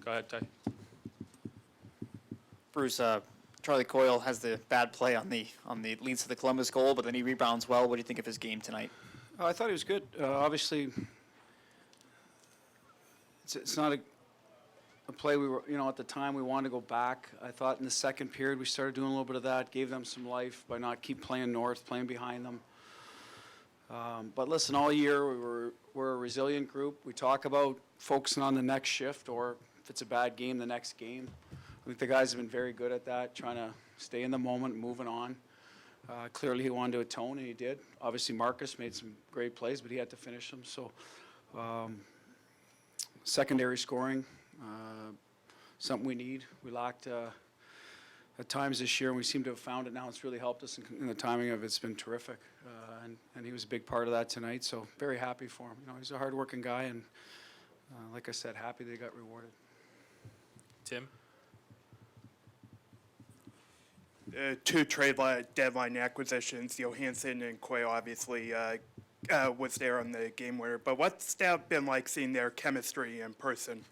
Go ahead, Ty. Bruce, Charlie Coyle has the bad play on the leads to the Columbus goal, but then he rebounds well. What do you think of his game tonight? I thought he was good. Obviously, it's not a play we were, at the time we wanted to go back. I thought in the second period we started doing a little bit of that, gave them some life by not keep playing north, playing behind them. But listen, all year we're a resilient group. We talk about focusing on the next shift, or if it's a bad game, the next game. I think the guys have been very good at that, trying to stay in the moment, moving on. Clearly he wanted to atone, and he did. Obviously Marcus made some great plays, but he had to finish them. So secondary scoring, something we need. We lacked at times this year, and we seem to have found it now. It's really helped us, and the timing of it's been terrific. And he was a big part of that tonight, so very happy for him. He's a hard-working guy, and like I said, happy they got rewarded. Tim? Two trade deadline acquisitions, Johansson and Coyle obviously was there on the game winner. But what's that been like seeing their chemistry in person?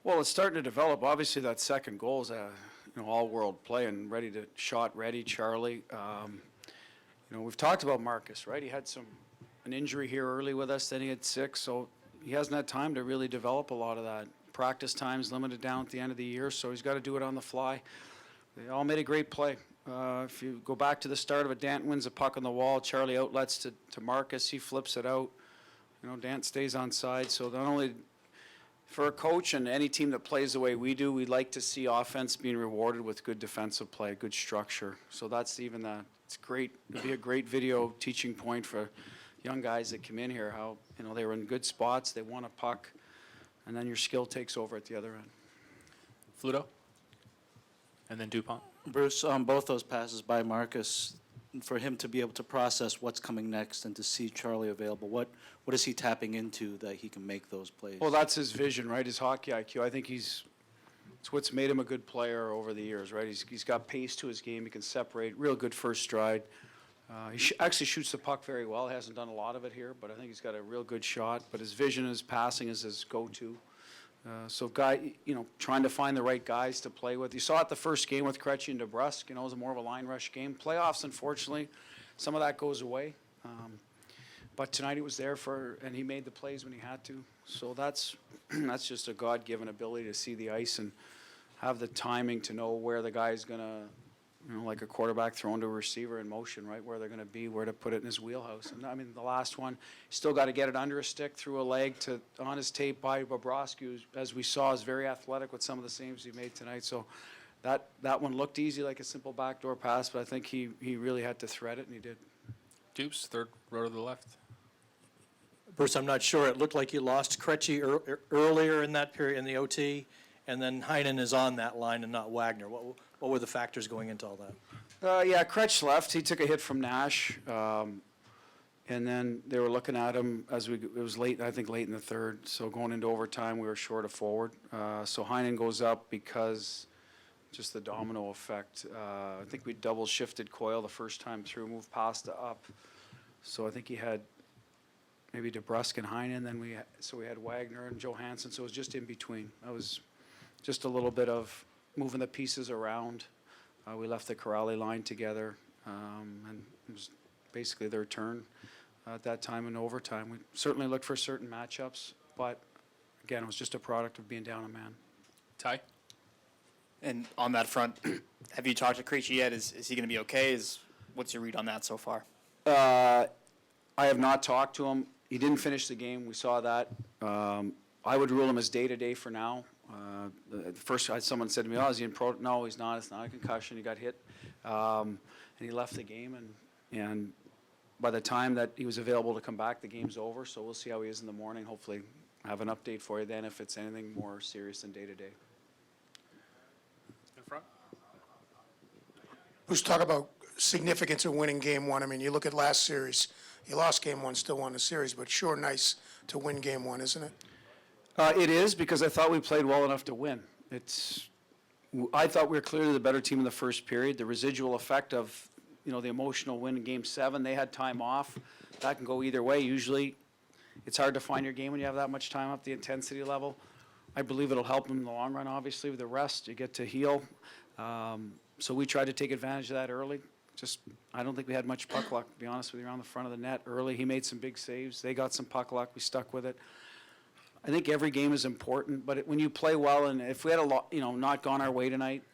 Well, it's starting to develop. Obviously, that second goal is a all-world play and shot ready, Charlie. We've talked about Marcus, right? He had an injury here early with us, then he had 6, so he hasn't had time to really develop a lot of that. Practice time's limited down at the end of the year, so he's got to do it on the fly. They all made a great play. If you go back to the start of it, Dant wins a puck on the wall. Charlie outlets to Marcus. He flips it out. Dant stays on side. So not only for a coach and any team that plays the way we do, we like to see offense being rewarded with good defensive play, good structure. So that's even that. It's great. It'll be a great video teaching point for young guys that come in here. How they were in good spots. They won a puck, and then your skill takes over at the other end. Fluto? And then DuPont. Bruce, on both those passes by Marcus, for him to be able to process what's coming next and to see Charlie available, what is he tapping into that he can make those plays? Well, that's his vision, right? His hockey IQ. I think it's what's made him a good player over the years, right? He's got pace to his game. He can separate. Real good first stride. He actually shoots the puck very well. He hasn't done a lot of it here, but I think he's got a real good shot. But his vision, his passing is his go-to. So trying to find the right guys to play with. You saw it the first game with Krejci and DeBrusk. It was more of a line rush game. Playoffs, unfortunately, some of that goes away. But tonight he was there and he made the plays when he had to. So that's just a God-given ability to see the ice and have the timing to know where the guy's going to, like a quarterback throwing to a receiver in motion, right, where they're going to be, where to put it in his wheelhouse. And, the last one, still got to get it under a stick, through a leg, on his tape by Bobrovsky, who, as we saw, is very athletic with some of the saves he made tonight. So that one looked easy, like a simple backdoor pass, but I think he really had to thread it, and he did. Dupes, third row to the left. Bruce, I'm not sure. It looked like you lost Krejci earlier in that period in the OT, and then Heinen is on that line and not Wagner. What were the factors going into all that? Krejci left. He took a hit from Nash, and then they were looking at him it was late, I think late in the third. So going into overtime, we were short of forward. So Heinen goes up because just the domino effect. I think we double shifted Coyle the first time through, moved Pasta up. So I think he had maybe DeBrusk and Heinen, then we had Wagner and Johansson, so it was just in between. That was just a little bit of moving the pieces around. We left the Corrali line together, and it was basically their turn at that time in overtime. We certainly looked for certain matchups, but again, it was just a product of being down a man. Ty? And on that front, have you talked to Krejci yet? Is he going to be okay? What's your read on that so far? I have not talked to him. He didn't finish the game. We saw that. I would rule him as day-to-day for now. First, someone said to me, "Oh, is he in pro?" No, he's not. It's not a concussion. He got hit, and he left the game. And by the time that he was available to come back, the game's over. So we'll see how he is in the morning. Hopefully, have an update for you then if it's anything more serious than day-to-day. In front. Let's talk about significance of winning game one. You look at last series. You lost game one, still won the series, but sure nice to win game one, isn't it? It is, because I thought we played well enough to win. I thought we were clearly the better team in the first period. The residual effect of, the emotional win in Game 7, they had time off. That can go either way. Usually, it's hard to find your game when you have that much time up, the intensity level. I believe it'll help him in the long run, obviously, with the rest. You get to heal. So we tried to take advantage of that early. Just, I don't think we had much puck luck, to be honest with you, around the front of the net early. He made some big saves. They got some puck luck. We stuck with it. I think every game is important, but when you play well, and if we had not gone our way tonight,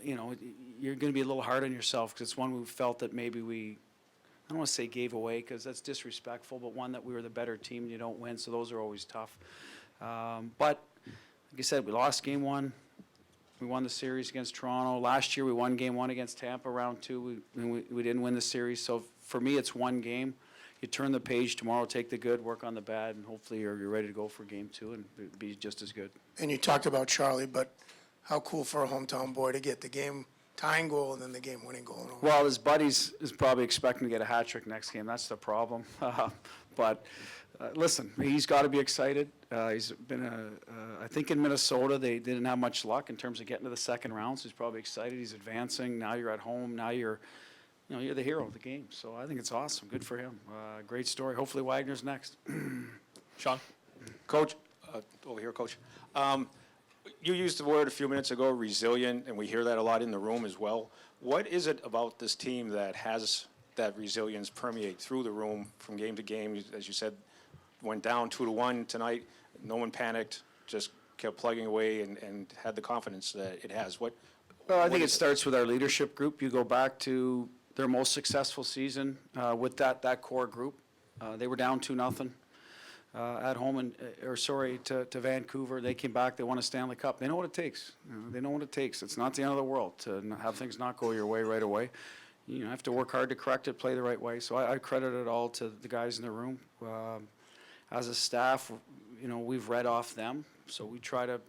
you're going to be a little hard on yourself because it's one we felt that maybe I don't want to say gave away because that's disrespectful, but one that we were the better team and you don't win, so those are always tough. But like I said, we lost game one. We won the series against Toronto. Last year we won game one against Tampa, round two. We didn't win the series. So for me, it's one game. You turn the page tomorrow, take the good, work on the bad, and hopefully you're ready to go for game two and be just as good. And you talked about Charlie, but how cool for a hometown boy to get the game tying goal and then the game winning goal. Well, his buddies is probably expecting to get a hat trick next game. That's the problem. But listen, he's got to be excited. He's been, I think in Minnesota, they didn't have much luck in terms of getting to the second round, so he's probably excited. He's advancing. Now you're at home. Now you're the hero of the game. So I think it's awesome. Good for him. Great story. Hopefully Wagner's next. Sean? Coach, over here, Coach. You used the word a few minutes ago, resilient, and we hear that a lot in the room as well. What is it about this team that has that resilience permeate through the room from game to game? As you said, went down 2-1 tonight. No one panicked, just kept plugging away and had the confidence that it has. Well, I think it starts with our leadership group. You go back to their most successful season with that core group. They were down 2-0 at home, to Vancouver. They came back. They won a Stanley Cup. They know what it takes. They know what it takes. It's not the end of the world to have things not go your way right away. You have to work hard to correct it, play the right way. So I credit it all to the guys in the room. As a staff, we've read off them, so we try to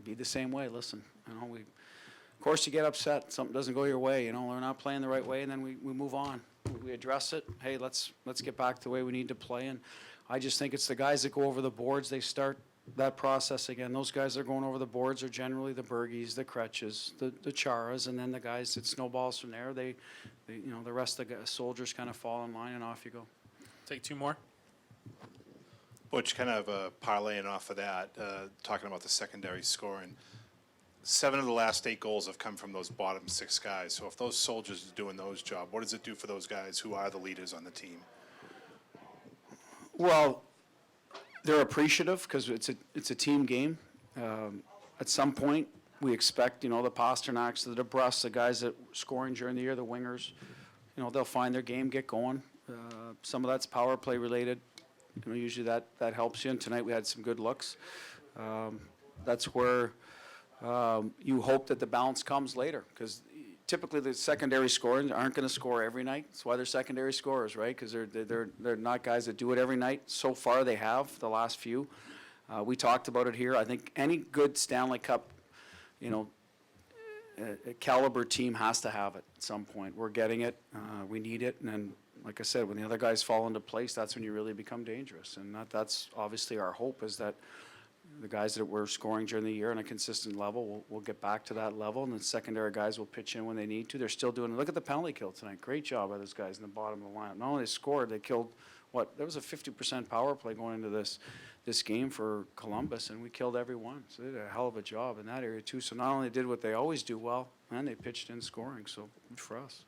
be the same way. Listen, of course you get upset. Something doesn't go your way. We're not playing the right way, and then we move on. We address it. Hey, let's get back to the way we need to play. And I just think it's the guys that go over the boards. They start that process again. Those guys that are going over the boards are generally the Bergies, the Krejcis, the Charas, and then the guys that snowballs from there. They the rest of the soldiers kind of fall in line, and off you go. Take two more. Butch, kind of parlaying off of that, talking about the secondary scoring. 7 of the last 8 goals have come from those bottom 6 guys. So if those soldiers are doing those jobs, what does it do for those guys who are the leaders on the team? Well, they're appreciative because it's a team game. At some point, we expect the Pasternaks, the DeBrus, the guys that scoring during the year, the wingers, they'll find their game, get going. Some of that's power play related. Usually that helps you. And tonight we had some good looks. That's where you hope that the balance comes later because typically the secondary scorers aren't going to score every night. That's why they're secondary scorers, right? Because they're not guys that do it every night. So far they have the last few. We talked about it here. I think any good Stanley Cup, a caliber team has to have it at some point. We're getting it. We need it. And then, like I said, when the other guys fall into place, that's when you really become dangerous. And that's obviously our hope is that the guys that were scoring during the year on a consistent level will get back to that level, and the secondary guys will pitch in when they need to. They're still doing it. Look at the penalty kill tonight. Great job by those guys in the bottom of the lineup. Not only they scored, they killed there was a 50% power play going into this game for Columbus, and we killed every one. So they did a hell of a job in that area too. So not only did what they always do well, and they pitched in scoring. So good for us.